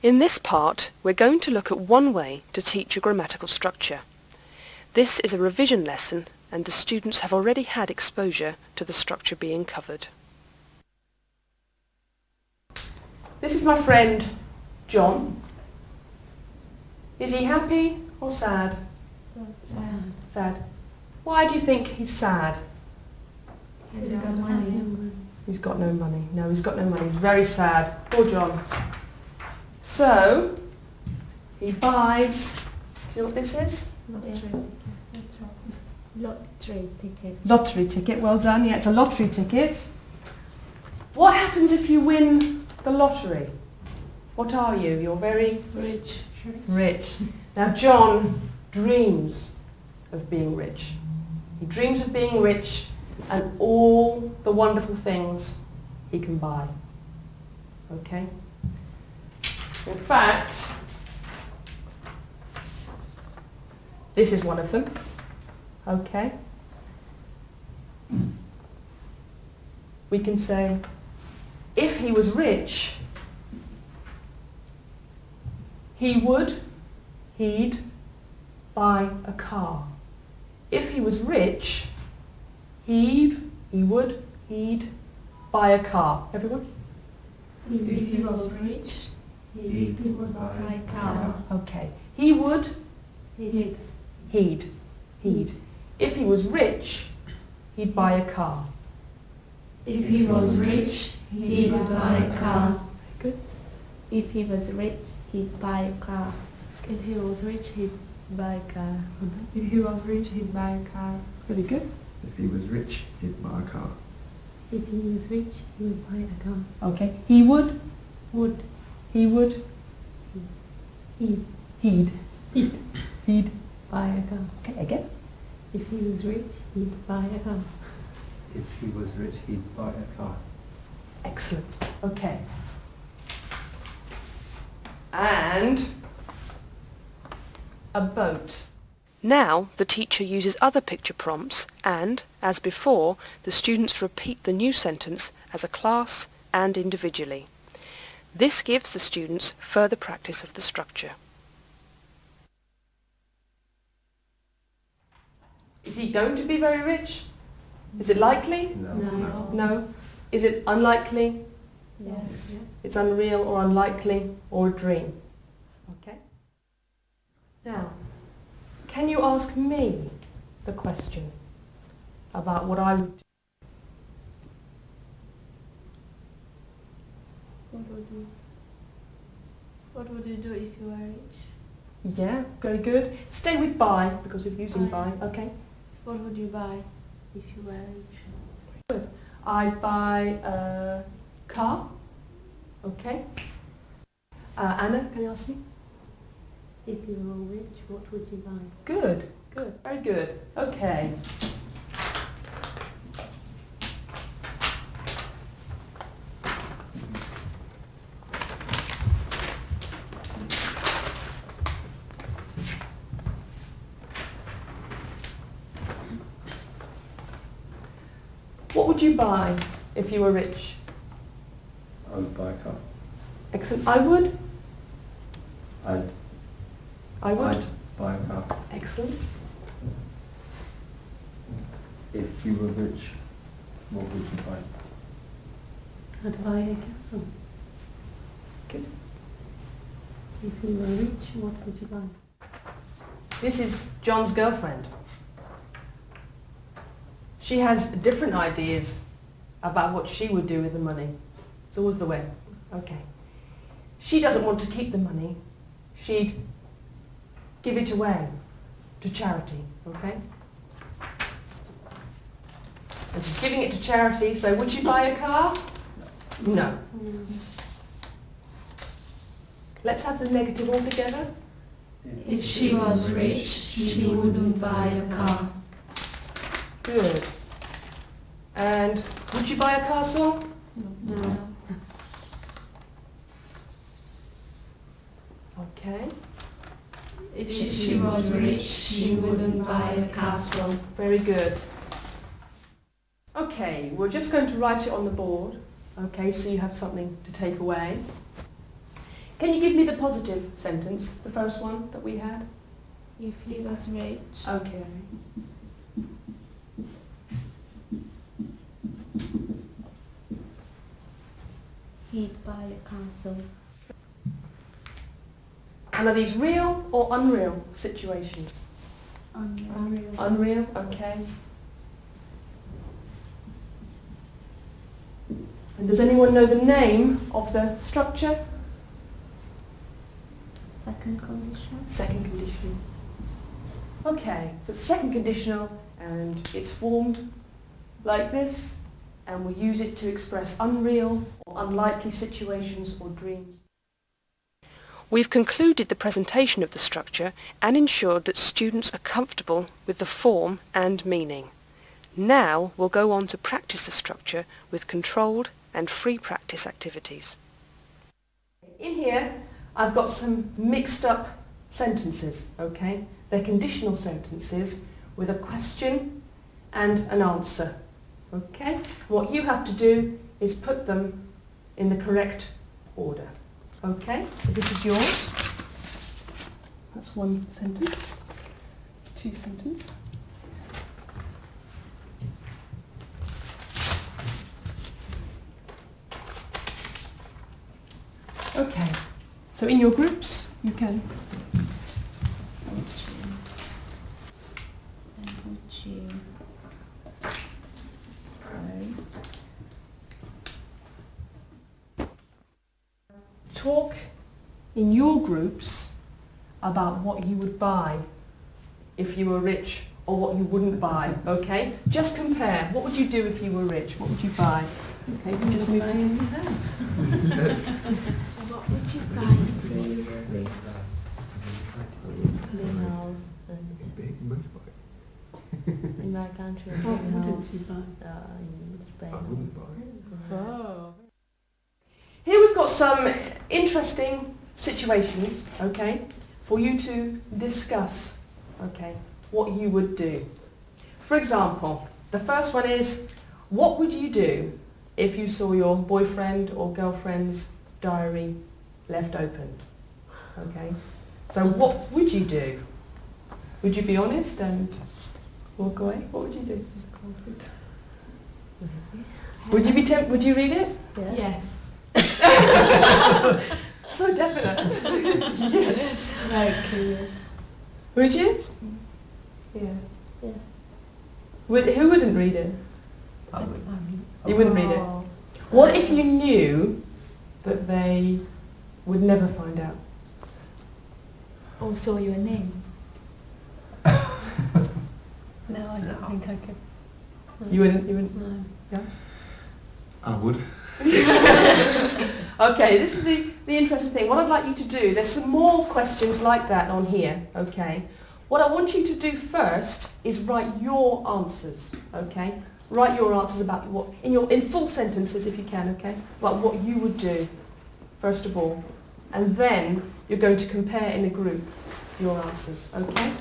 In this part, we're going to look at one way to teach a grammatical structure. This is a revision lesson, and the students have already had exposure to the structure being covered. This is my friend John. Is he happy or sad? Sad. Sad. Why do you think he's sad? He's got money. He's got no money. No, he's got no money. He's very sad. Poor John. So, he buys, do you know what this is? Lottery ticket. Lottery ticket, well done. Yeah, it's a lottery ticket. What happens if you win the lottery? What are you? You're very Rich. rich. Now, John dreams of being rich. He dreams of being rich and all the wonderful things he can buy. Okay? In fact, this is one of them. Okay? We can say, if he was rich, he'd buy a car. If he was rich, he'd buy a car. Everyone? If he was rich, he would buy a car. Okay. He'd. If he was rich, he'd buy a car. If he was rich, he'd buy a car. Good. If he was rich, he'd buy a car. If he was rich, he'd buy a car. If he was rich, he'd buy a car. Very good. If he was rich, he'd buy a car. If he was rich, he would buy a car. Okay. He would. He'd Buy a car. Okay, again. If he was rich, he'd buy a car. If he was rich, he'd buy a car. Excellent. Okay. And a boat. Now the teacher uses other picture prompts and, as before, the students repeat the new sentence as a class and individually. This gives the students further practice of the structure. Is he going to be very rich? Is it likely? No. No. Is it unlikely? Yes. It's unreal or unlikely or a dream. Okay? Now, can you ask me the question about what I would do? What would you do if you were rich? Yeah, very good. Stay with buy because we're using buy. Okay. What would you buy if you were rich? Good. I'd buy a car. Okay. Anna, can you ask me? If you were rich, what would you buy? Good, good, very good. Okay. What would you buy if you were rich? I would buy a car. Excellent. I would? I'd buy a car. Excellent. If you were rich, what would you buy? I'd buy a castle. Good. If you were rich, what would you buy? This is John's girlfriend. She has different ideas about what she would do with the money. It's always the way. Okay. She doesn't want to keep the money. She'd give it away to charity, okay? And she's giving it to charity, so would you buy a car? No. Let's have the negative all together. If she was rich, she wouldn't buy a car. Good. And would you buy a castle? No. Okay. If she was rich, she wouldn't buy a castle. Very good. Okay, we're just going to write it on the board. Okay, so you have something to take away. Can you give me the positive sentence, the first one that we had? If he was rich, Okay. he'd buy a castle. And are these real or unreal situations? Unreal. Unreal, okay. And does anyone know the name of the structure? Second conditional. Second conditional. Okay, so it's a second conditional and it's formed like this, and we use it to express unreal or unlikely situations or dreams. We've concluded the presentation of the structure and ensured that students are comfortable with the form and meaning. Now we'll go on to practice the structure with controlled and free practice activities. In here, I've got some mixed up sentences, okay? They're conditional sentences with a question and an answer, okay? What you have to do is put them in the correct order, okay? So this is yours. That's one sentence. It's two sentences. Okay, so in your groups you can talk in your groups about what you would buy if you were rich or what you wouldn't buy, okay? Just compare. What would you do if you were rich? What would you buy? Okay, you just moved in. What would you buy if you were rich? Big house. In my country, a What big wouldn't house. you buy? In Spain. I wouldn't buy. Oh. Here we've got some interesting situations, okay, for you to discuss, okay, what you would do. For example, the first one is, what would you do if you saw your boyfriend or girlfriend's diary left open? Okay, so what would you do? Would you be honest and walk away? What would you do? Would you be would you read it? Yes. So definite. Yes. Very curious. Would you? Yeah. Yeah. Who wouldn't read it? I would. You wouldn't read it. Oh. What if you knew that they would never find out? Oh, so your name? No, I don't think I could. You wouldn't? You wouldn't? No. Yeah? I would. Okay, this is the interesting thing. What I'd like you to do, there's some more questions like that on here, okay? What I want you to do first is write your answers, okay? Write your answers about what, in full sentences if you can, okay? About what you would do, first of all. And then you're going to compare in a group your answers, okay?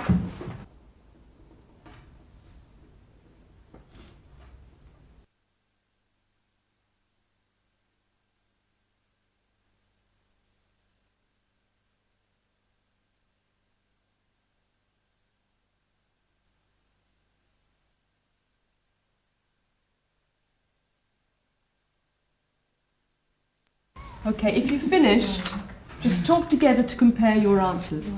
Okay, if you've finished, just talk together to compare your answers.